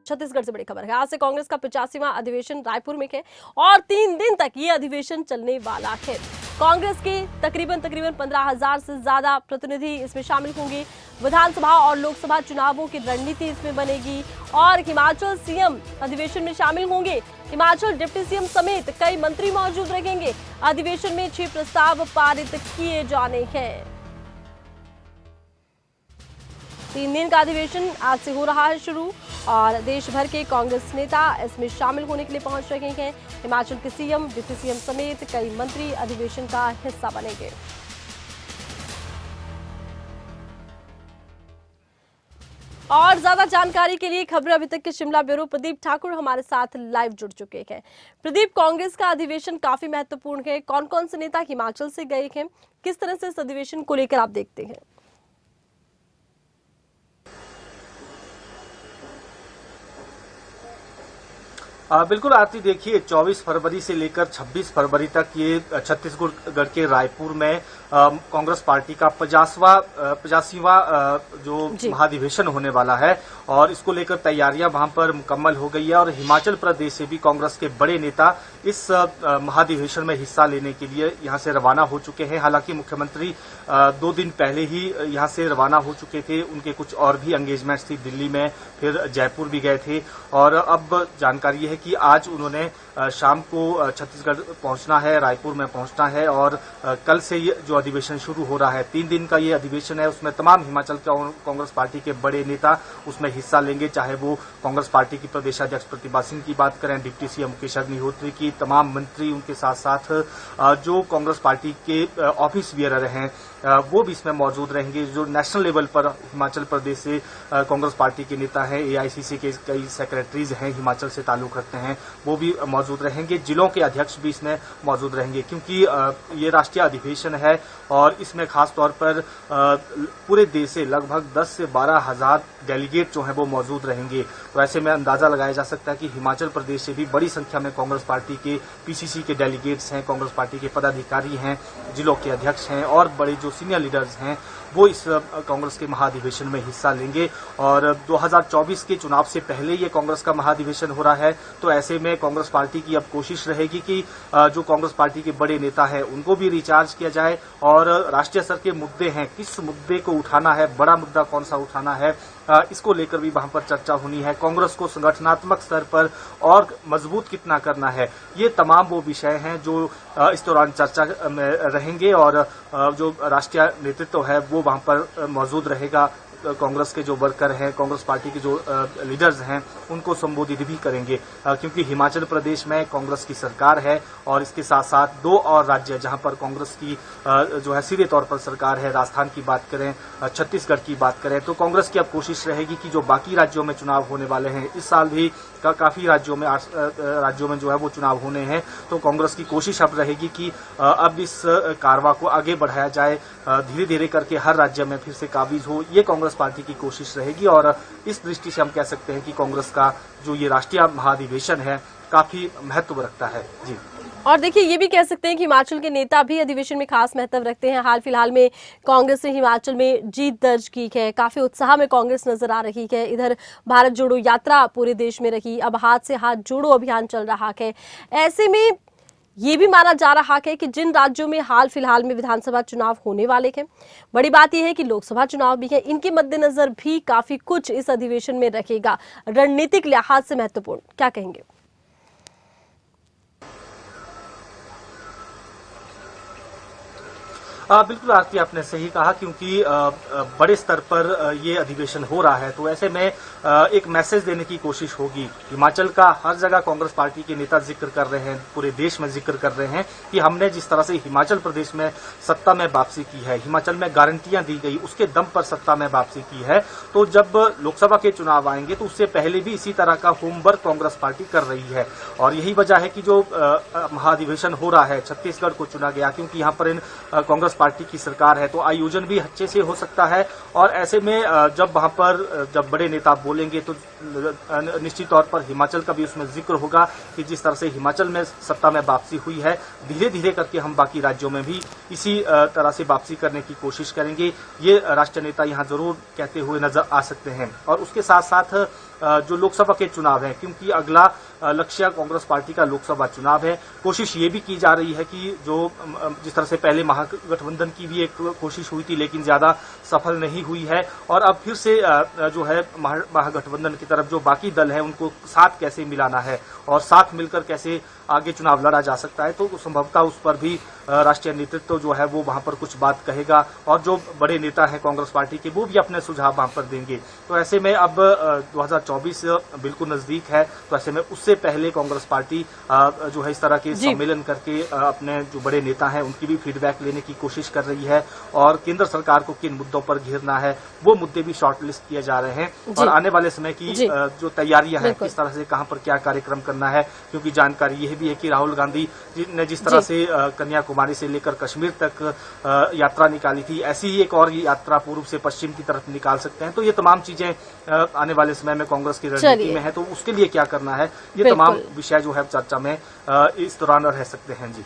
छत्तीसगढ़ से बड़ी खबर है। आज से कांग्रेस का 85वां अधिवेशन रायपुर में है और 3 दिन तक ये अधिवेशन चलने वाला है। कांग्रेस के तकरीबन 15,000 से ज्यादा प्रतिनिधि इसमें शामिल होंगे। विधानसभा और लोकसभा चुनावों की रणनीति इसमें बनेगी और हिमाचल सीएम अधिवेशन में शामिल होंगे। हिमाचल डिप्टी सीएम समेत कई मंत्री मौजूद रहेंगे। अधिवेशन में 6 प्रस्ताव पारित किए जाने हैं। 3 दिन का अधिवेशन आज से हो रहा है शुरू और देश भर के कांग्रेस नेता इसमें शामिल होने के लिए पहुंच रहे हैं। हिमाचल के सीएम, डिप्टी सीएम समेत कई मंत्री अधिवेशन का हिस्सा बनेंगे। और ज्यादा जानकारी के लिए खबर अभी तक के शिमला ब्यूरो प्रदीप ठाकुर हमारे साथ लाइव जुड़ चुके हैं। प्रदीप, कांग्रेस का अधिवेशन काफी महत्वपूर्ण है। कौन कौन से नेता हिमाचल से गए हैं, किस तरह से इस अधिवेशन को लेकर आप देखते हैं? बिल्कुल आरती, देखिए 24 फरवरी से लेकर 26 फरवरी तक ये छत्तीसगढ़ के रायपुर में कांग्रेस पार्टी का 85वां जो महाधिवेशन होने वाला है और इसको लेकर तैयारियां वहां पर मुकम्मल हो गई है और हिमाचल प्रदेश से भी कांग्रेस के बड़े नेता इस महाधिवेशन में हिस्सा लेने के लिए यहां से रवाना हो चुके हैं। हालांकि मुख्यमंत्री 2 दिन पहले ही यहां से रवाना हो चुके थे। उनके कुछ और भी एंगेजमेंट्स थी दिल्ली में, फिर जयपुर भी गए थे और अब जानकारी है कि आज उन्होंने शाम को छत्तीसगढ़ पहुंचना है, रायपुर में पहुंचना है और कल से ये जो अधिवेशन शुरू हो रहा है, 3 दिन का ये अधिवेशन है, उसमें तमाम हिमाचल कांग्रेस पार्टी के बड़े नेता उसमें हिस्सा लेंगे। चाहे वो कांग्रेस पार्टी की प्रदेशाध्यक्ष प्रतिभा सिंह की बात करें, डिप्टी सीएम मुकेश अग्निहोत्री की, तमाम मंत्री, उनके साथ साथ जो कांग्रेस पार्टी के ऑफिस बियरर हैं वो भी इसमें मौजूद रहेंगे। जो नेशनल लेवल पर हिमाचल प्रदेश से कांग्रेस पार्टी के नेता हैं, एआईसीसी के कई सेक्रेटरीज हैं, हिमाचल से ताल्लुक रखते हैं, वो भी मौजूद रहेंगे। जिलों के अध्यक्ष भी इसमें मौजूद रहेंगे क्योंकि ये राष्ट्रीय अधिवेशन है और इसमें खास तौर पर पूरे देश से लगभग 10 से 12 हजार डेलीगेट जो हैं वो मौजूद रहेंगे। तो ऐसे में अंदाजा लगाया जा सकता है कि हिमाचल प्रदेश से भी बड़ी संख्या में कांग्रेस पार्टी के पीसीसी के डेलीगेट्स हैं, कांग्रेस पार्टी के पदाधिकारी हैं, जिलों के अध्यक्ष हैं और बड़े जो सीनियर लीडर्स हैं वो इस कांग्रेस के महाधिवेशन में हिस्सा लेंगे। और 2024 के चुनाव से पहले ये कांग्रेस का महाधिवेशन हो रहा है, तो ऐसे में कांग्रेस पार्टी की अब कोशिश रहेगी कि जो कांग्रेस पार्टी के बड़े नेता हैं उनको भी रिचार्ज किया जाए और राष्ट्रीय स्तर के मुद्दे हैं, किस मुद्दे को उठाना है, बड़ा मुद्दा कौन सा उठाना है, इसको लेकर भी वहां पर चर्चा होनी है। कांग्रेस को संगठनात्मक स्तर पर और मजबूत कितना करना है, ये तमाम वो विषय हैं जो इस दौरान चर्चा में रहेंगे और जो राष्ट्रीय नेतृत्व है वो वहां पर मौजूद रहेगा। कांग्रेस के जो वर्कर हैं, कांग्रेस पार्टी के जो लीडर्स हैं उनको संबोधित भी करेंगे क्योंकि हिमाचल प्रदेश में कांग्रेस की सरकार है और इसके साथ साथ 2 और राज्य जहां पर कांग्रेस की जो है सीधे तौर पर सरकार है, राजस्थान की बात करें, छत्तीसगढ़ की बात करें, तो कांग्रेस की अब कोशिश रहेगी कि जो बाकी राज्यों में चुनाव होने वाले हैं, इस साल भी काफी राज्यों में जो है वो चुनाव होने हैं, तो कांग्रेस की कोशिश अब रहेगी कि अब इस कारवा को आगे बढ़ाया जाए, धीरे धीरे करके हर राज्य में फिर से काबिज हो, ये कांग्रेस पार्टी की कोशिश रहेगी। और इस दृष्टि से हम कह सकते हैं कि कांग्रेस का जो ये राष्ट्रीय महाधिवेशन है काफी महत्व रखता है। जी, और देखिए ये भी कह सकते हैं कि हिमाचल के नेता भी अधिवेशन में खास महत्व रखते हैं। हाल फिलहाल में कांग्रेस ने हिमाचल में जीत दर्ज की है, काफी उत्साह में कांग्रेस नजर आ रही है। इधर भारत जोड़ो यात्रा पूरे देश में रही, अब हाथ से हाथ जोड़ो अभियान चल रहा है। ऐसे में ये भी माना जा रहा है कि जिन राज्यों में हाल फिलहाल में विधानसभा चुनाव होने वाले हैं, बड़ी बात यह है कि लोकसभा चुनाव भी है, इनके मद्देनजर भी काफी कुछ इस अधिवेशन में रखेगा, रणनीतिक लिहाज से महत्वपूर्ण। क्या कहेंगे? बिल्कुल आरती, आपने सही कहा क्योंकि बड़े स्तर पर ये अधिवेशन हो रहा है, तो ऐसे में एक मैसेज देने की कोशिश होगी। हिमाचल का हर जगह कांग्रेस पार्टी के नेता जिक्र कर रहे हैं, पूरे देश में जिक्र कर रहे हैं कि हमने जिस तरह से हिमाचल प्रदेश में सत्ता में वापसी की है, हिमाचल में गारंटियां दी गई, उसके दम पर सत्ता में वापसी की है। तो जब लोकसभा के चुनाव आएंगे तो उससे पहले भी इसी तरह का होमवर्क कांग्रेस पार्टी कर रही है और यही वजह है कि जो महाधिवेशन हो रहा है, छत्तीसगढ़ को चुना गया क्योंकि यहाँ पर इन कांग्रेस पार्टी की सरकार है, तो आयोजन भी अच्छे से हो सकता है। और ऐसे में जब वहां पर जब बड़े नेता बोलेंगे तो निश्चित तौर पर हिमाचल का भी उसमें जिक्र होगा कि जिस तरह से हिमाचल में सत्ता में वापसी हुई है, धीरे धीरे करके हम बाकी राज्यों में भी इसी तरह से वापसी करने की कोशिश करेंगे। ये राष्ट्रीय नेता यहां जरूर कहते हुए नजर आ सकते हैं। और उसके साथ साथ जो लोकसभा के चुनाव है, क्योंकि अगला लक्ष्य कांग्रेस पार्टी का लोकसभा चुनाव है, कोशिश ये भी की जा रही है कि जो जिस तरह से पहले महागठबंधन की भी एक कोशिश हुई थी लेकिन ज्यादा सफल नहीं हुई है, और अब फिर से जो है महागठबंधन की तरफ जो बाकी दल है उनको साथ कैसे मिलाना है और साथ मिलकर कैसे आगे चुनाव लड़ा जा सकता है, तो संभवतः उस पर भी राष्ट्रीय नेतृत्व जो है वो वहां पर कुछ बात कहेगा और जो बड़े नेता हैं कांग्रेस पार्टी के वो भी अपने सुझाव वहां पर देंगे। तो ऐसे में अब 2024 बिल्कुल नजदीक है, तो ऐसे में उससे पहले कांग्रेस पार्टी जो है इस तरह के सम्मेलन करके अपने जो बड़े नेता हैं उनकी भी फीडबैक लेने की कोशिश कर रही है और केंद्र सरकार को किन मुद्दों पर घेरना है वो मुद्दे भी शॉर्टलिस्ट किए जा रहे हैं और आने वाले समय की जो तैयारियां हैं किस तरह से कहां पर क्या कार्यक्रम करना है, क्योंकि जानकारी यह भी है कि राहुल गांधी ने जिस तरह से कन्याकुमारी से लेकर कश्मीर तक यात्रा निकाली थी, ऐसी ही एक और यात्रा पूर्व से पश्चिम की तरफ निकाल सकते हैं। तो ये तमाम चीजें आने वाले समय में कांग्रेस की रणनीति में है, तो उसके लिए क्या करना है, ये तमाम विषय जो है चर्चा में इस दौरान रह सकते हैं। जी।